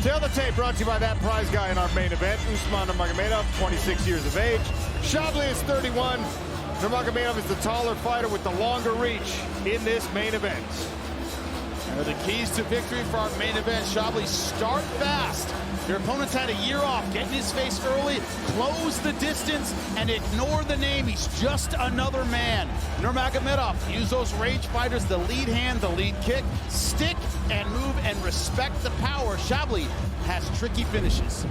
Tail the tape brought to you by that prize guy in our main event, Usman Nurmagomedov, 26 years of age. Shabliy is 31. Nurmagomedov is the taller fighter with the longer reach in this main event. And the keys to victory for our main event, Shabliy, start fast. Your opponent's had a year off. Get in his face early, close the distance, and ignore the name. He's just another man. Nurmagomedov, use those rage fighters, the lead hand, the lead kick, stick and move and respect the power. Shabliy has tricky finishes.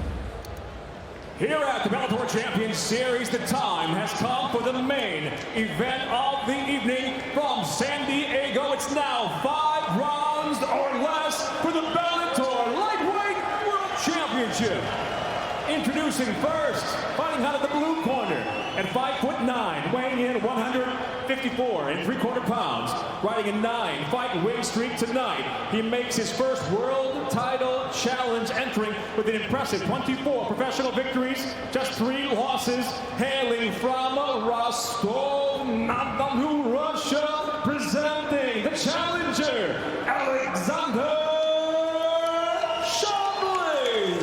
Here at the Bellator Champions Series, the time has come for the main event of the evening from San Diego. It's now 5 rounds or less for the Bellator Lightweight World Championship. Introducing first, fighting out of the blue corner at 5'9", weighing in 154 3/4 pounds, riding a 9-fight win streak tonight. He makes his first world title challenge, entering with an impressive 24 professional victories, just 3 losses, hailing from Rostov-on-Don, Russia, presenting the challenger, Alexandr Shabliy.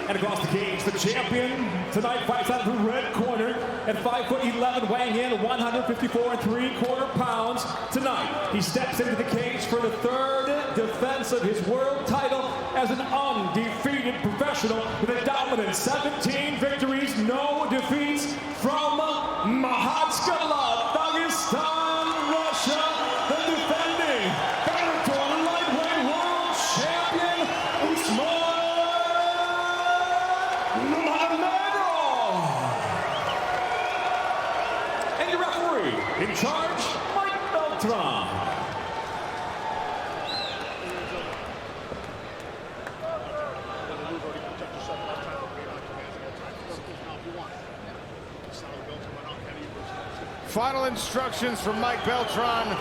And across the cage, the champion tonight fights out of the red corner at 5'11", weighing in 154 3/4 pounds. Tonight, he steps into the cage for the 3rd defense of his world title as an undefeated professional with a dominant 17 victories, no defeats from Mahatskala, Dagestan, Russia, the defending Bellator Lightweight World Champion, Usman Nurmagomedov. And your referee in charge, Mike Beltran. Final instructions from Mike Beltran.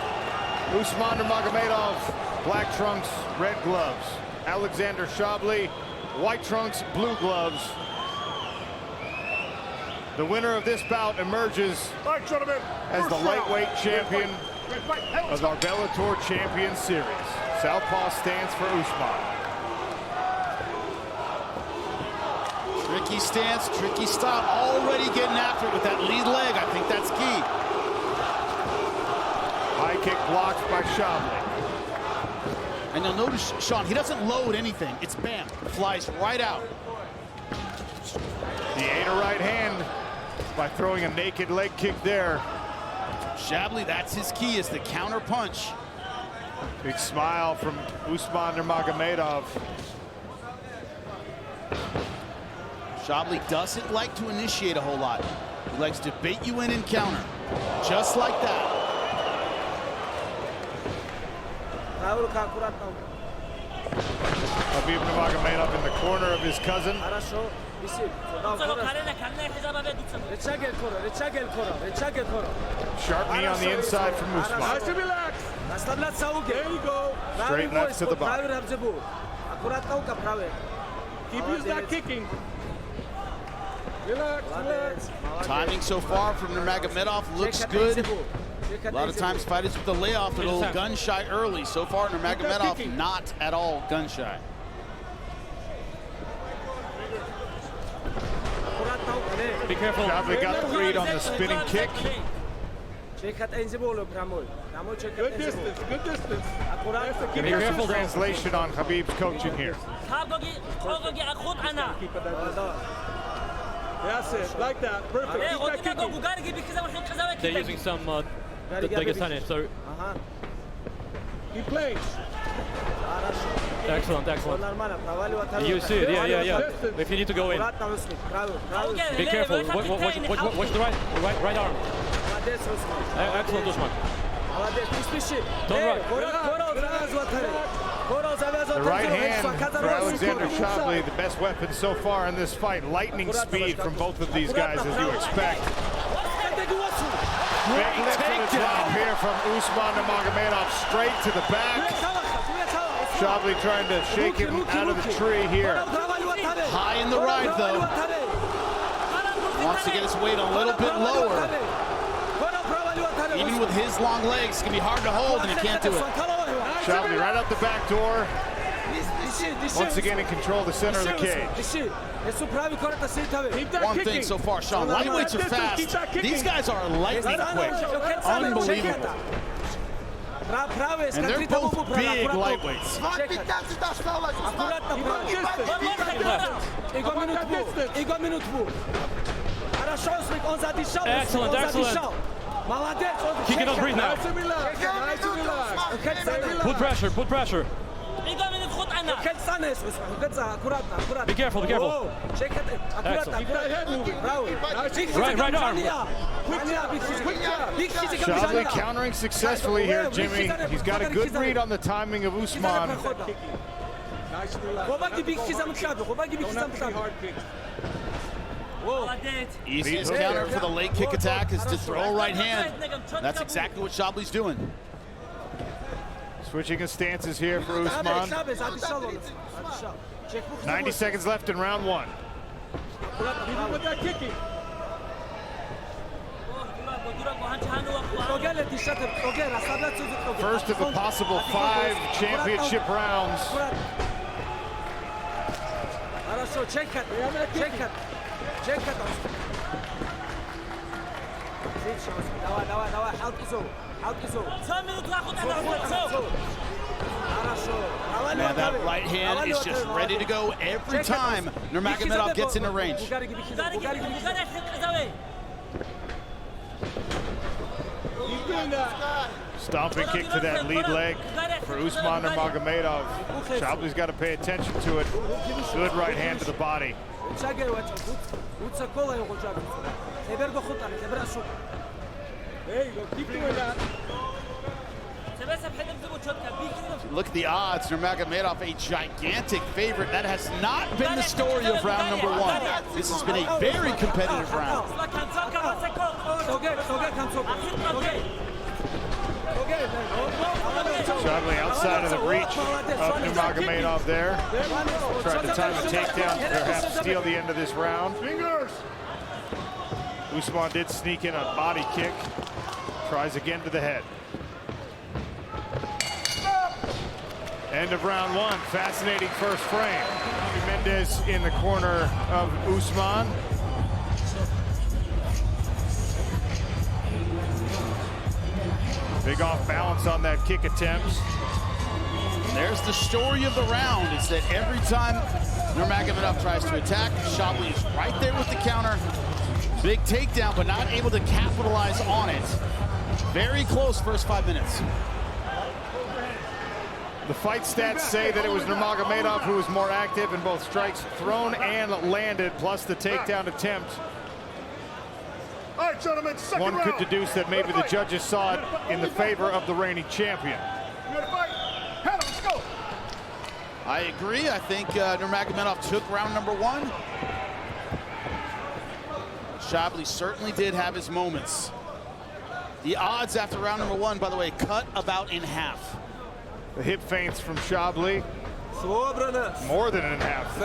Usman Nurmagomedov, black trunks, red gloves. Alexandr Shabliy, white trunks, blue gloves. The winner of this bout emerges as the lightweight champion of our Bellator Champions Series. Southpaw stands for Usman. Tricky stance, tricky style, already getting after it with that lead leg. I think that's key. High kick blocked by Shabliy. And you'll notice, Sean, he doesn't load anything. It's bam, flies right out. The ate a right hand by throwing a naked leg kick there. Shabliy, that's his key, is the counter punch. Big smile from Usman Nurmagomedov. Shabliy doesn't like to initiate a whole lot. He likes to bait you in and counter, just like that. Khabib Nurmagomedov in the corner of his cousin. Sharp knee on the inside from Usman. Straight left to the body. Keep using that kicking. Relax, relax. Timing so far from Nurmagomedov looks good. A lot of times fighters with the layoff are a little gun shy early. So far, Nurmagomedov not at all gun shy. Be careful. Shabliy got the read on the spinning kick. Good distance, good distance. Here's the translation on Khabib's coaching here. That's it, like that. Perfect. Keep that kicking. They're using some Dagestani, so Keep playing. excellent, excellent. You see it, yeah. If you need to go in, be careful. Watch the right arm. Excellent, Usman. Don't run. The right hand for Alexandr Shabliy, the best weapon so far in this fight. Lightning speed from both of these guys, as you expect. Big lift to the top here from Usman Nurmagomedov, straight to the back. Shabliy trying to shake him out of the tree here. High in the ride, though. Wants to get his weight a little bit lower. Even with his long legs, it's going to be hard to hold, and he can't do it. Shabliy right out the back door. Once again in control of the center of the cage. One thing so far, Sean, lightweights are fast. These guys are lightning quick. Unbelievable. And they're both big lightweights. Excellent, excellent. He cannot breathe now. Put pressure, put pressure. Be careful, be careful. Right arm. Shabliy countering successfully here, Jimmy. He's got a good read on the timing of Usman. Easiest counter for the late kick attack is to throw right hand. That's exactly what Shabliy's doing. Switching his stances here for Usman. 90 seconds left in round one. First of a possible 5 championship rounds. Man, that right hand is just ready to go every time Nurmagomedov gets into range. Stomping kick to that lead leg for Usman Nurmagomedov. Shabliy's got to pay attention to it. Good right hand to the body. Look at the odds. Nurmagomedov, a gigantic favorite. That has not been the story of round number one. This has been a very competitive round. Shabliy outside of the reach of Nurmagomedov there. Tried to time the takedown, perhaps steal the end of this round. Usman did sneak in a body kick. Tries again to the head. End of round one. Fascinating first frame. Mendez in the corner of Usman. Big off balance on that kick attempt. There's the story of the round, is that every time Nurmagomedov tries to attack, Shabliy is right there with the counter. Big takedown, but not able to capitalize on it. Very close first 5 minutes. The fight stats say that it was Nurmagomedov who was more active in both strikes thrown and landed, plus the takedown attempt. All right, gentlemen, One could deduce that maybe the judges saw it in the favor of the reigning champion. Let's go. I agree. I think Nurmagomedov took round number one. Shabliy certainly did have his moments. The odds after round number one, by the way, cut about in half. The hip feints from Shabliy. More than in half.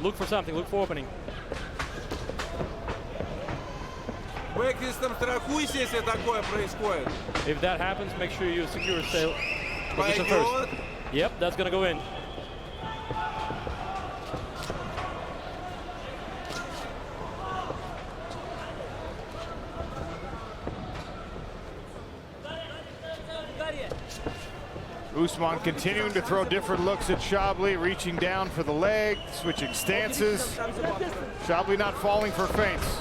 Look for something, look for opening. If that happens, make sure you secure a sail position first. Yep, that's gonna go in. Usman continuing to throw different looks at Shabliy, reaching down for the leg, switching stances. Shabliy not falling for feints.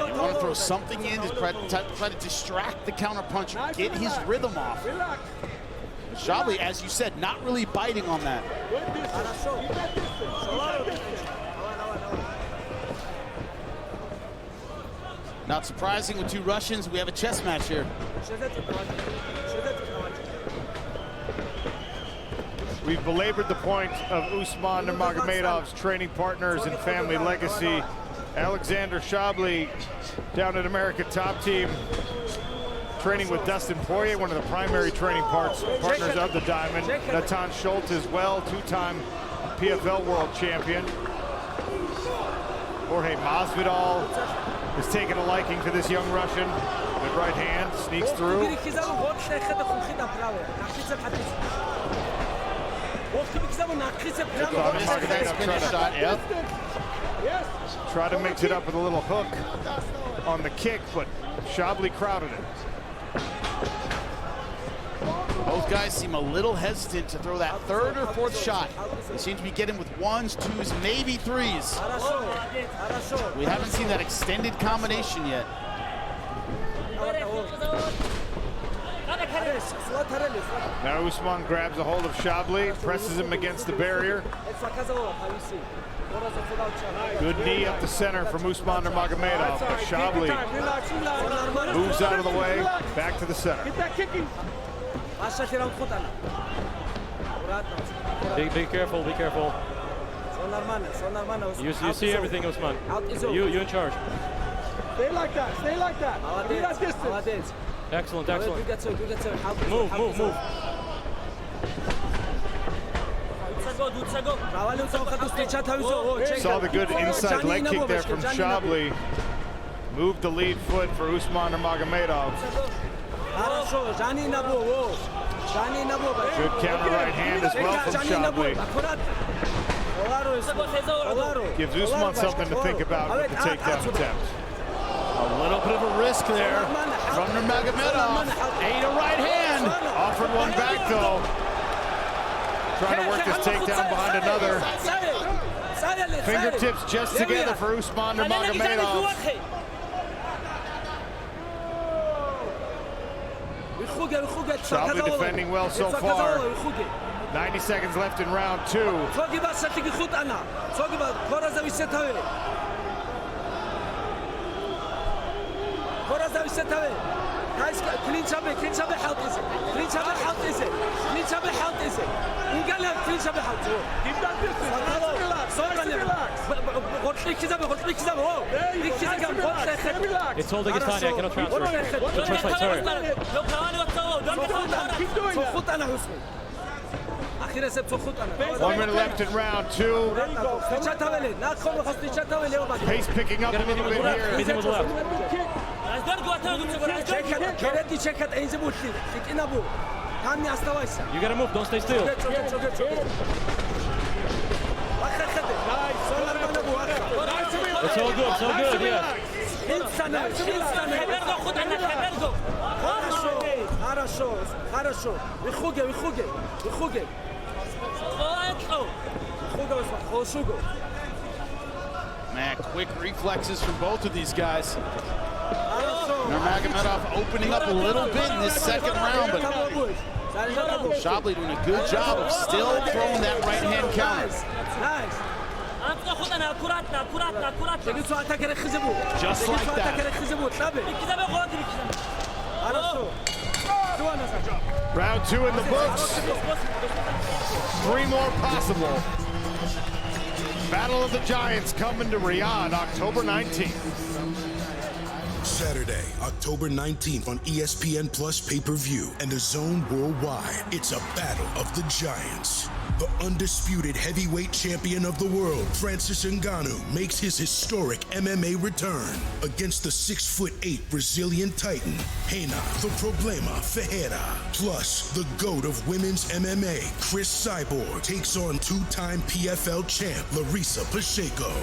You want to throw something in to try to distract the counter puncher, get his rhythm off. Shabliy, as you said, not really biting on that. Not surprising with two Russians, we have a chess match here. We've belabored the point of Usman Nurmagomedov's training partners and family legacy. Alexandr Shabliy down at American Top Team, training with Dustin Poirier, one of the primary training partners of the Diamond. Natan Schultz as well, two-time PFL world champion. Jorge Masvidal is taking a liking to this young Russian. Good right hand, sneaks through. Try to mix it up with a little hook on the kick, but Shabliy crowded it. Both guys seem a little hesitant to throw that third or fourth shot. They seem to be getting with ones, twos, maybe threes. We haven't seen that extended combination yet. Now Usman grabs a hold of Shabliy, presses him against the barrier. Good knee up the center from Usman Nurmagomedov. Shabliy moves out of the way, back to the center. Be careful, be careful. You see everything, Usman. You in charge. Stay like that. Stay like that. Give me that distance. Excellent, excellent. Move, move, move. Saw the good inside leg kick there from Shabliy. Moved the lead foot for Usman Nurmagomedov. Good counter right hand as well from Shabliy. Gives Usman something to think about with the takedown attempt. A little bit of a risk there from Nurmagomedov. Ate a right hand. Offered one back though. Trying to work this takedown behind another. Fingertips just together for Usman Nurmagomedov. Shabliy defending well so far. 90 seconds left in round 2. It's holding his time, I cannot transfer. Sorry. Keep doing that. 1 minute left in round 2. Pace picking up a little bit here. Meet him with left. You gotta move, don't stay still. It's all good, yeah. Man, quick reflexes from both of these guys. Nurmagomedov opening up a little bit in this second round, but Shabliy doing a good job of still throwing that right hand counter. Just like that. Round 2 in the books. 3 more possible. Battle of the Giants coming to Riyadh, October 19th. Saturday, October 19th on ESPN Plus pay-per-view and DAZN worldwide. It's a battle of the giants. The undisputed heavyweight champion of the world, Francis Ngannou, makes his historic MMA return against the 6'8" Brazilian titan, Reina the Problema Ferreira. Plus, the GOAT of women's MMA, Chris Cyborg, takes on two-time PFL champ, Larissa Pacheco.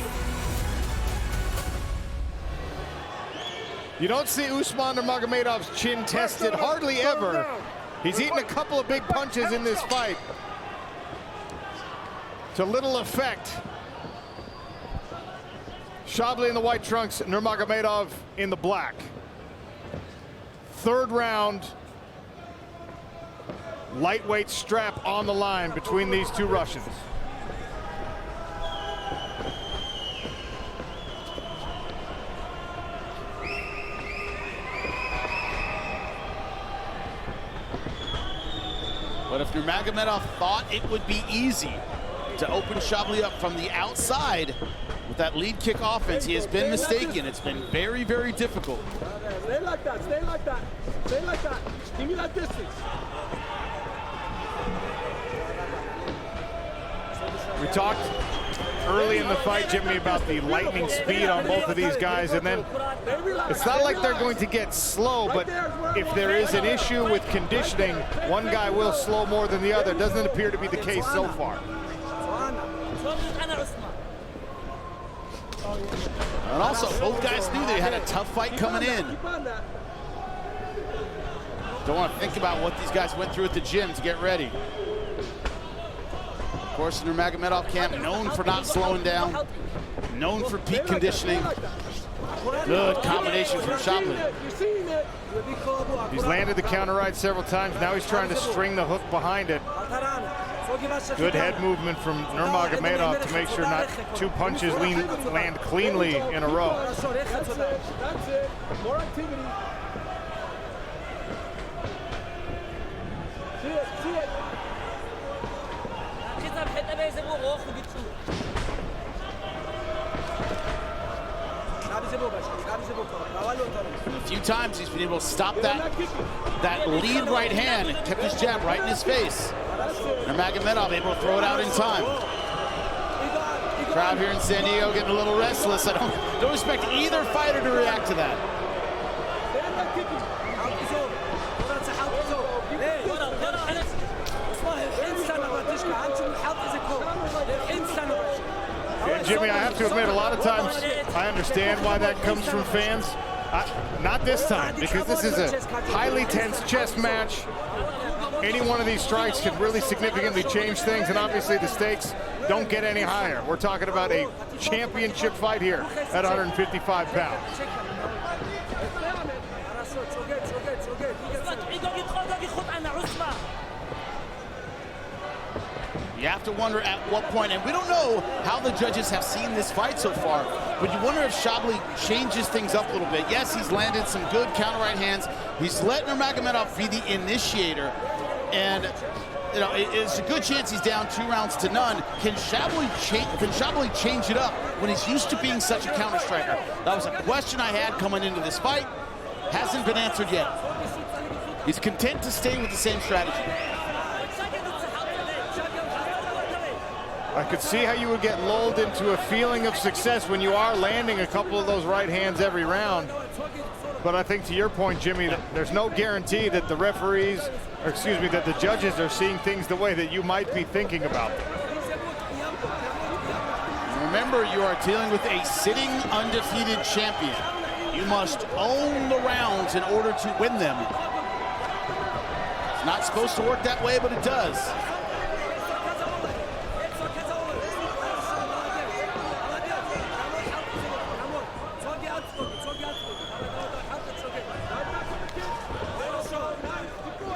You don't see Usman Nurmagomedov's chin tested hardly ever. He's eaten a couple of big punches in this fight. To little effect. Shabliy in the white trunks, Nurmagomedov in the black. Third round. Lightweight strap on the line between these two Russians. But if Nurmagomedov thought it would be easy to open Shabliy up from the outside with that lead kick offense, he has been mistaken. It's been very, very difficult. Stay like that, stay like that, stay like that. Give me that distance. We talked early in the fight, Jimmy, about the lightning speed on both of these guys, and then it's not like they're going to get slow, but if there is an issue with conditioning, one guy will slow more than the other. Doesn't appear to be the case so far. And also, both guys knew they had a tough fight coming in. Don't want to think about what these guys went through at the gym to get ready. Of course, the Nurmagomedov camp, known for not slowing down, known for peak conditioning. Good combination from Shabliy. He's landed the counter right several times. Now he's trying to string the hook behind it. Good head movement from Nurmagomedov to make sure not two punches land cleanly in a row. That's it. More activity. See it. A few times he's been able to stop that lead right hand and kept his jab right in his face. Nurmagomedov able to throw it out in time. Crowd here in San Diego getting a little restless. I don't expect either fighter to react to that. Yeah, Jimmy, I have to admit, a lot of times I understand why that comes from fans. Not this time, because this is a highly tense chess match. Any one of these strikes can really significantly change things, and obviously the stakes don't get any higher. We're talking about a championship fight here at 155 pounds. You have to wonder at what point, and we don't know how the judges have seen this fight so far, but you wonder if Shabliy changes things up a little bit. Yes, he's landed some good counter right hands. He's let Nurmagomedov be the initiator, and you know, it's a good chance he's down 2 rounds to none. Can Shabliy change it up when he's used to being such a counter striker? That was a question I had coming into this fight. Hasn't been answered yet. He's content to stay with the same strategy. I could see how you would get lulled into a feeling of success when you are landing a couple of those right hands every round. But I think to your point, Jimmy, that there's no guarantee that the referees, or excuse me, that the judges are seeing things the way that you might be thinking about them. Remember, you are dealing with a sitting undefeated champion. You must own the rounds in order to win them. It's not supposed to work that way, but it does.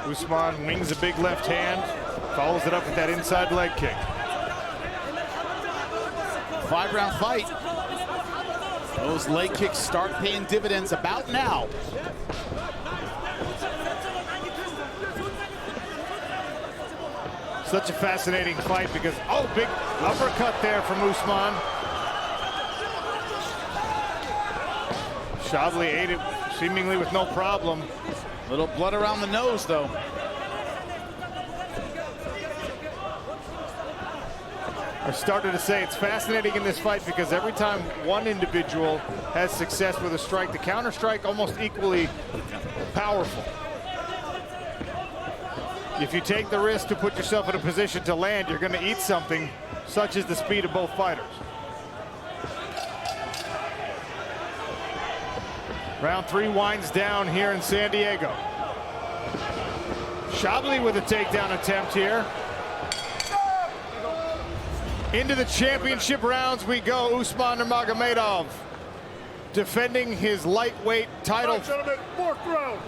Usman wings a big left hand, follows it up with that inside leg kick. 5-round fight. Those leg kicks start paying dividends about now. Such a fascinating fight because, oh, big uppercut there from Usman. Shabliy ate it seemingly with no problem. Little blood around the nose, though. I started to say it's fascinating in this fight because every time one individual has success with a strike, the counter strike almost equally powerful. If you take the risk to put yourself in a position to land, you're going to eat something, such as the speed of both fighters. Round 3 winds down here in San Diego. Shabliy with a takedown attempt here. Into the championship rounds we go. Usman Nurmagomedov defending his lightweight title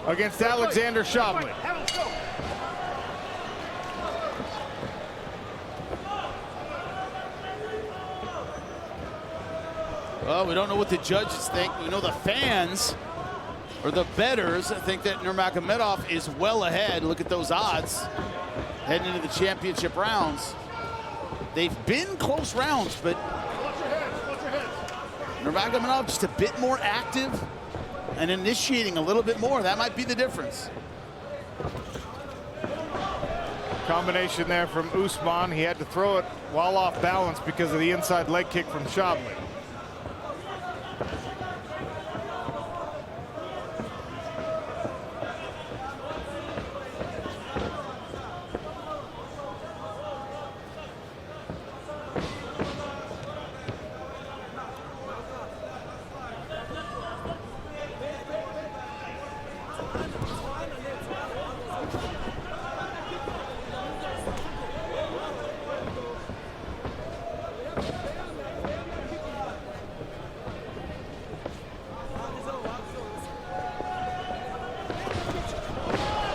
against Alexandr Shabliy. Well, we don't know what the judges think. We know the fans, or the bettors, think that Nurmagomedov is well ahead. Look at those odds heading into the championship rounds. They've been close rounds, but Nurmagomedov just a bit more active and initiating a little bit more. That might be the difference. Combination there from Usman. He had to throw it while off balance because of the inside leg kick from Shabliy.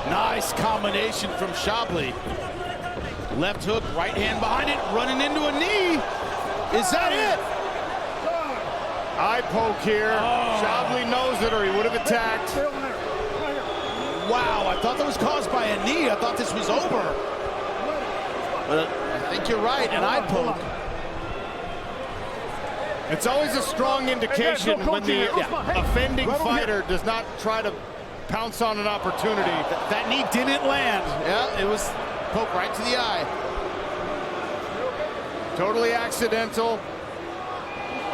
Nice combination from Shabliy. Left hook, right hand behind it, running into a knee. Is that it? Eye poke here. Shabliy knows it or he would have attacked. Wow, I thought that was caused by a knee. I thought this was over. But I think you're right, an eye poke. It's always a strong indication when the offending fighter does not try to pounce on an opportunity. That knee didn't land. Yeah, it was poke right to the eye. Totally accidental.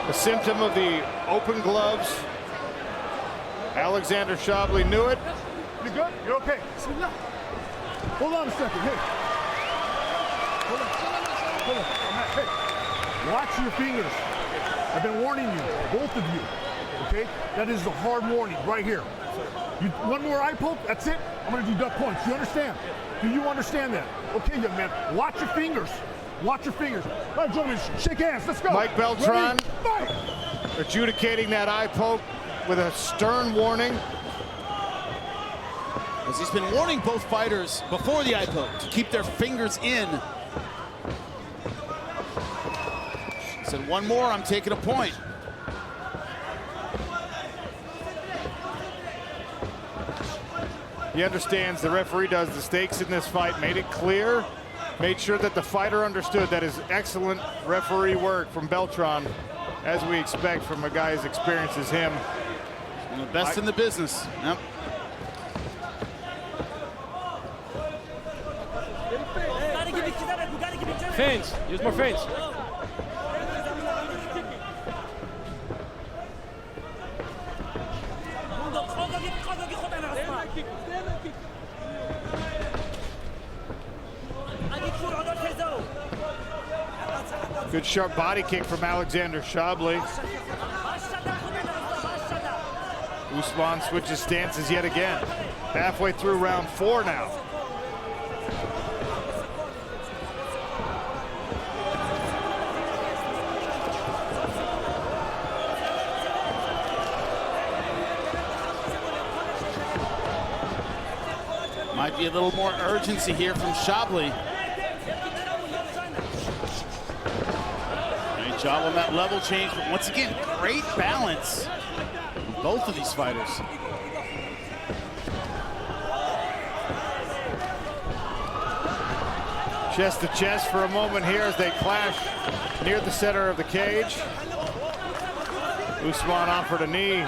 A symptom of the open gloves. Alexandr Shabliy knew it. You good? You're okay. Hold on a second. Hey. Hold on. Hey. Watch your fingers. I've been warning you, both of you. Okay? That is a hard warning right here. One more eye poke, that's it. I'm going to do duck points. You understand? Do you understand that? Okay, young man. Watch your fingers. Watch your fingers. All right, gentlemen, shake hands. Let's go. Mike Beltran Ready? adjudicating that eye poke with a stern warning. As he's been warning both fighters before the eye poke to keep their fingers in. He said, one more, I'm taking a point. He understands, the referee does, the stakes in this fight, made it clear, made sure that the fighter understood. That is excellent referee work from Beltran, as we expect from a guy as experienced as him. One of the best in the business. Yep. Feints. Use more feints. Good sharp body kick from Alexandr Shabliy. Usman switches stances yet again. Halfway through round 4 now. Might be a little more urgency here from Shabliy. Great job on that level change, but once again, great balance from both of these fighters. Chest to chest for a moment here as they clash near the center of the cage. Usman offered a knee.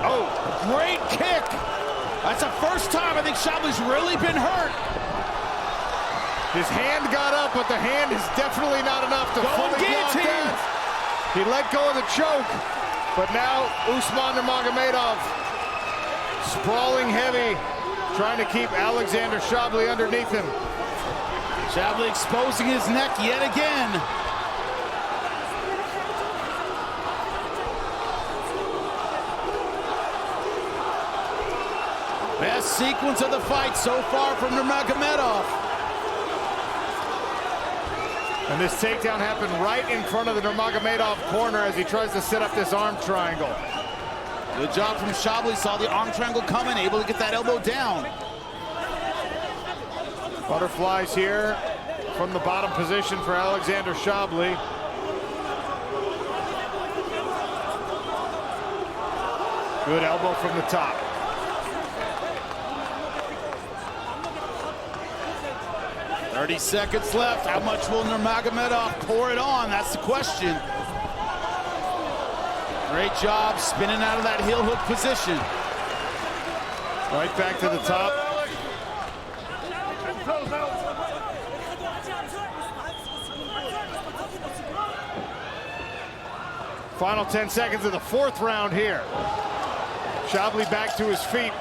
Oh, great kick. That's the first time I think Shabliy's really been hurt. His hand got up, but the hand is definitely not enough to fully guillotine. block that. He let go of the choke, but now Usman Nurmagomedov sprawling heavy, trying to keep Alexandr Shabliy underneath him. Shabliy exposing his neck yet again. Best sequence of the fight so far from Nurmagomedov. And this takedown happened right in front of the Nurmagomedov corner as he tries to set up this arm triangle. Good job from Shabliy, saw the arm triangle coming, able to get that elbow down. Butterflies here from the bottom position for Alexandr Shabliy. Good elbow from the top. .30 seconds left. How much will Nurmagomedov pour it on? That's the question. Great job spinning out of that heel hook position. Right back to the top. Final 10 seconds of the fourth round here. Shabliy back to his feet.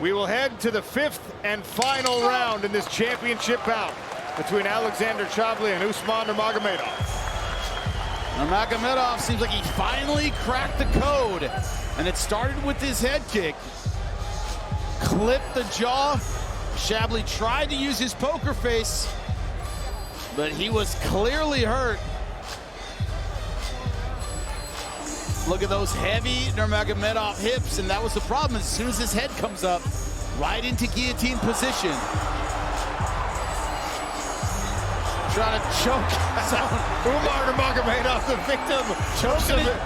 We will head to the fifth and final round in this championship bout between Alexandr Shabliy and Usman Nurmagomedov. Nurmagomedov seems like he finally cracked the code, and it started with his head kick. Clipped the jaw. Shabliy tried to use his poker face, but he was clearly hurt. Look at those heavy Nurmagomedov hips, and that was the problem. As soon as his head comes up, right into guillotine position. Trying to choke Usman Nurmagomedov, the victim,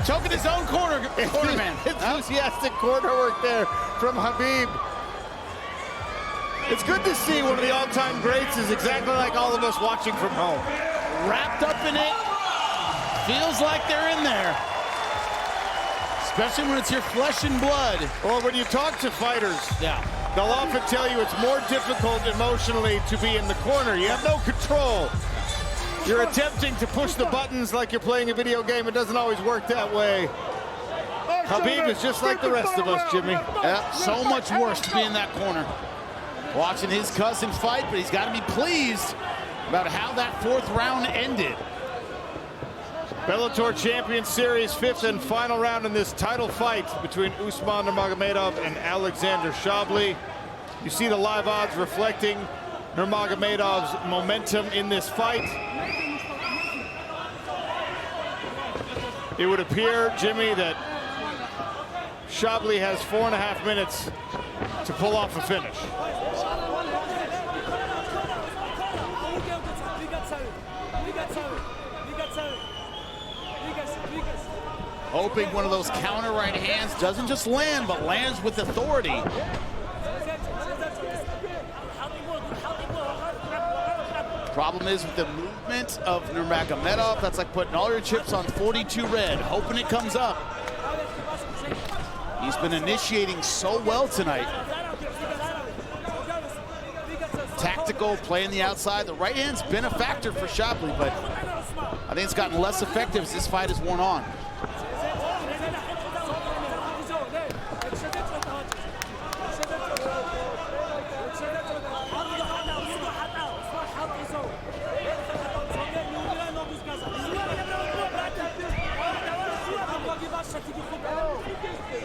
choking his own cornerman. Enthusiastic corner work there from Khabib. It's good to see one of the all-time greats is exactly like all of us watching from home. Wrapped up in it. Feels like they're in there. Especially when it's your flesh and blood. Or when you talk to fighters, yeah, they'll often tell you it's more difficult emotionally to be in the corner. You have no control. You're attempting to push the buttons like you're playing a video game. It doesn't always work that way. Khabib is just like the rest of us, Jimmy. Yeah, so much worse to be in that corner. Watching his cousin fight, but he's got to be pleased about how that fourth round ended. Bellator Champion Series, fifth and final round in this title fight between Usman Nurmagomedov and Alexandr Shabliy. You see the live odds reflecting Nurmagomedov's momentum in this fight. It would appear, Jimmy, that Shabliy has 4.5 minutes to pull off a finish. Hoping one of those counter right hands doesn't just land, but lands with authority. Problem is with the movement of Nurmagomedov, that's like putting all your chips on 42 red, hoping it comes up. He's been initiating so well tonight. Tactical, playing the outside. The right hand's been a factor for Shabliy, but I think it's gotten less effective as this fight has worn on.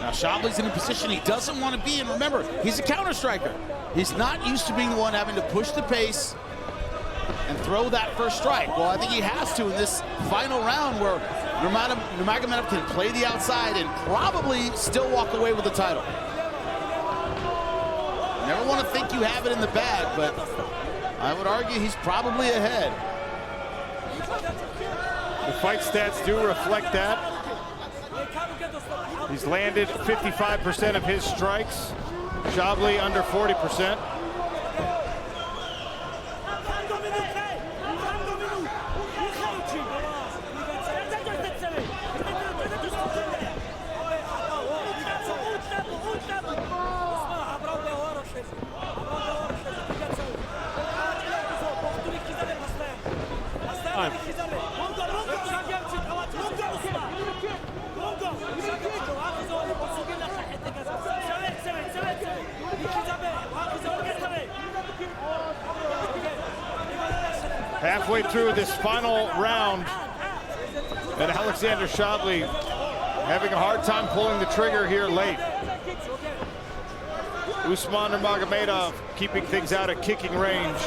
Now Shabliy's in a position he doesn't want to be in. Remember, he's a counter striker. He's not used to being the one having to push the pace and throw that first strike. Well, I think he has to in this final round where Nurmagomedov can play the outside and probably still walk away with the title. You never want to think you have it in the bag, but I would argue he's probably ahead. The fight stats do reflect that. He's landed 55% of his strikes. Shabliy under 40%. Halfway through this final round, and Alexandr Shabliy having a hard time pulling the trigger here late. Usman Nurmagomedov keeping things out of kicking range.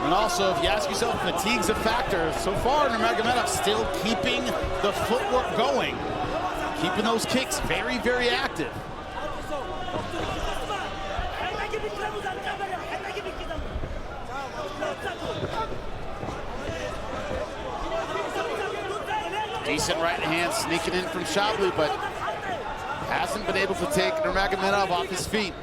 And also, if you ask yourself, fatigue's a factor. So far, Nurmagomedov still keeping the footwork going, keeping those kicks very, very active. Decent right hand sneaking in from Shabliy, but hasn't been able to take Nurmagomedov off his feet.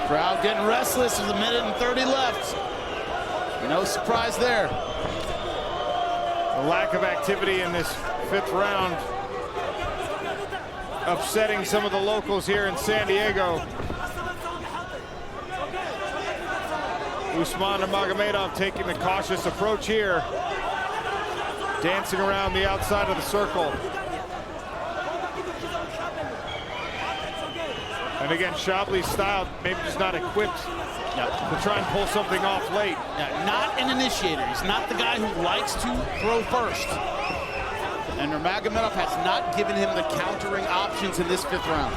Crowd getting restless. There's 1:30 left. No surprise there. The lack of activity in this 5th round upsetting some of the locals here in San Diego. Usman Nurmagomedov taking the cautious approach here, dancing around the outside of the circle. And again, Shabliy's style maybe just not equipped to try and pull something off late. Not an initiator. He's not the guy who likes to throw first. And Nurmagomedov has not given him the countering options in this 5th round.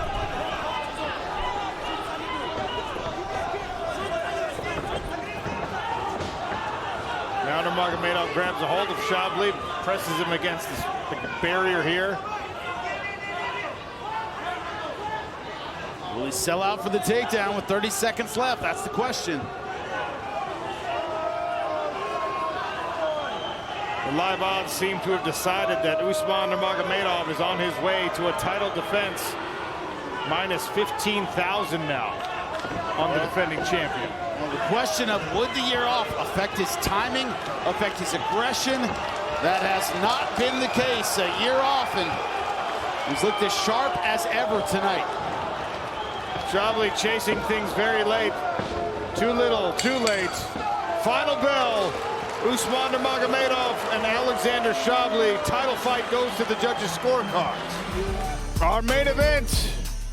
Now Nurmagomedov grabs a hold of Shabliy, presses him against the barrier here. Will he sell out for the takedown with 30 seconds left? That's the question. The live odds seem to have decided that Usman Nurmagomedov is on his way to a title defense. Minus 15,000 now on the defending champion. Well, the question of would the year off affect his timing, affect his aggression? That has not been the case. A year off, and he's looked as sharp as ever tonight. Shabliy chasing things very late. Too little, too late. Final bell. Usman Nurmagomedov and Alexandr Shabliy. Title fight goes to the judges' scorecards. Our main event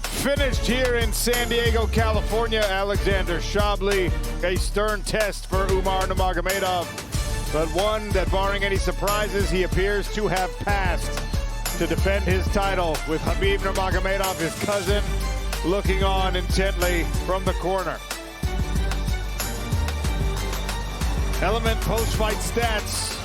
finished here in San Diego, California. Alexandr Shabliy, a stern test for Usman Nurmagomedov, but one that, barring any surprises, he appears to have passed to defend his title, with Khabib Nurmagomedov, his cousin, looking on intently from the corner. Element post-fight stats.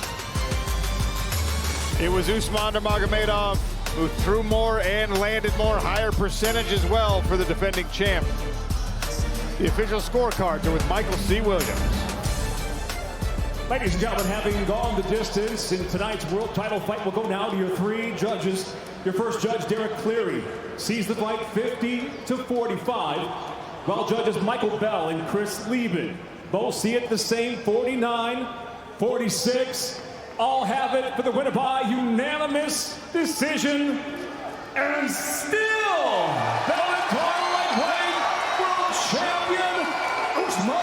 It was Usman Nurmagomedov who threw more and landed more, higher percentage as well for the defending champ. The official scorecards are with Michael C. Williams. Ladies and gentlemen, having gone the distance in tonight's world title fight, we'll go now to your 3 judges. Your first judge, Derek Cleary, sees the fight 50-45, while judges Michael Bell and Chris Lieben both see it the same, 49-46. All have it for the winner by unanimous decision. And still, Bellator lightweight world champion, Usman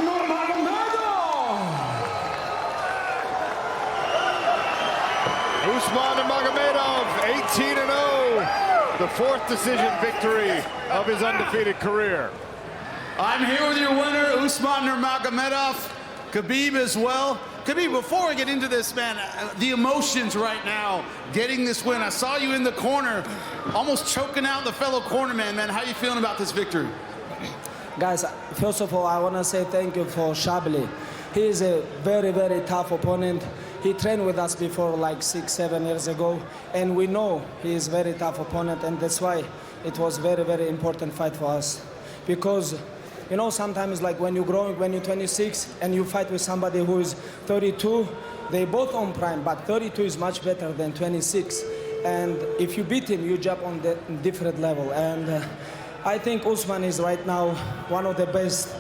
Nurmagomedov. Usman Nurmagomedov, 18-0, the 4th decision victory of his undefeated career. I'm here with your winner, Usman Nurmagomedov. Khabib as well. Khabib, before I get into this, man, the emotions right now, getting this win. I saw you in the corner, almost choking out the fellow cornerman, man. How are you feeling about this victory? Guys, first of all, I want to say thank you for Shabliy. He is a very, very tough opponent. He trained with us before, like 6-7 years ago, and we know he is a very tough opponent, and that's why it was very, very important fight for us. Because you know, sometimes like when you're growing, when you're 26 and you fight with somebody who is 32, they both on prime, but 32 is much better than 26. And if you beat him, you jump on the different level. And I think Usman is right now one of the best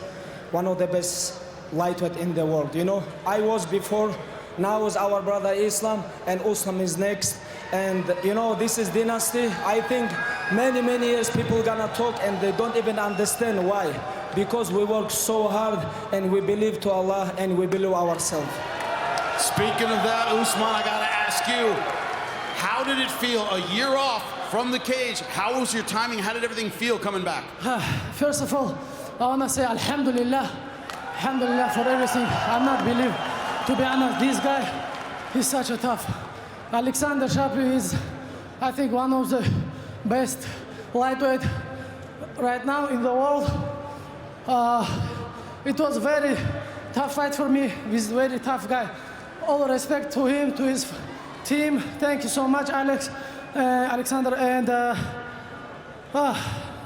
lightweight in the world. You know, I was before, now is our brother Islam, and Usman is next. And you know, this is dynasty. I think many, many years people gonna talk and they don't even understand why. Because we work so hard and we believe to Allah and we believe ourselves. Speaking of that, Usman, I gotta ask you, how did it feel a year off from the cage? How was your timing? How did everything feel coming back? First of all, I wanna say Alhamdulillah. Alhamdulillah for everything. I'm not believe, to be honest, this guy is such a tough. Alexandr Shabliy is, I think, one of the best lightweight right now in the world. It was a very tough fight for me. He's a very tough guy. All respect to him, to his team. Thank you so much, Alexander. And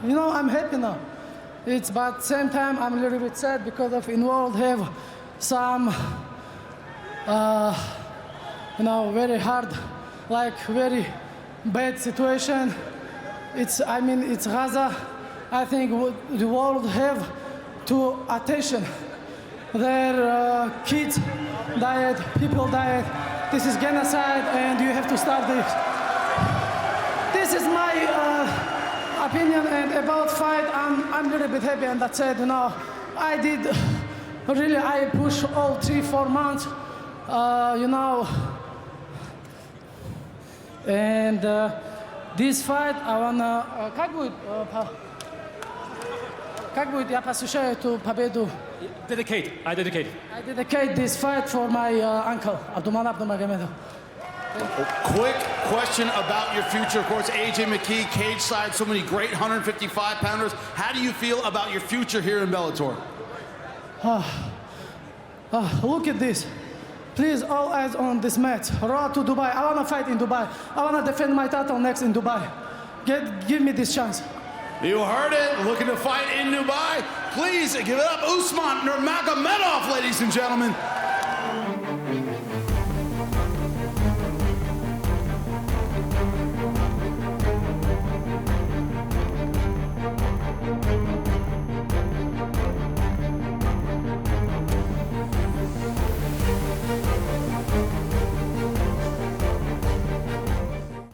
you know, I'm happy now. But at the same time, I'm a little bit sad because of involved have some, you know, very hard, like very bad situation. It's Gaza. I think the world have to attention. Their kids died, people died. This is genocide, and you have to start this. This is my opinion, and about fight, I'm a little bit happy, and that's it. You know, I did really. I pushed all 3-4 months. You know, and this fight, I wanna. Как будет? Я посвящаю эту победу. I dedicate. I dedicate this fight for my uncle, Usman Nurmagomedov. Quick question about your future. Of course, AJ McKee, cage side, so many great 155-pounders. How do you feel about your future here in Bellator? Look at this. Please, all eyes on this match. Road to Dubai. I want to fight in Dubai. I want to defend my title next in Dubai. Give me this chance. You heard it. Looking to fight in Dubai. Please give it up, Usman Nurmagomedov, ladies and gentlemen.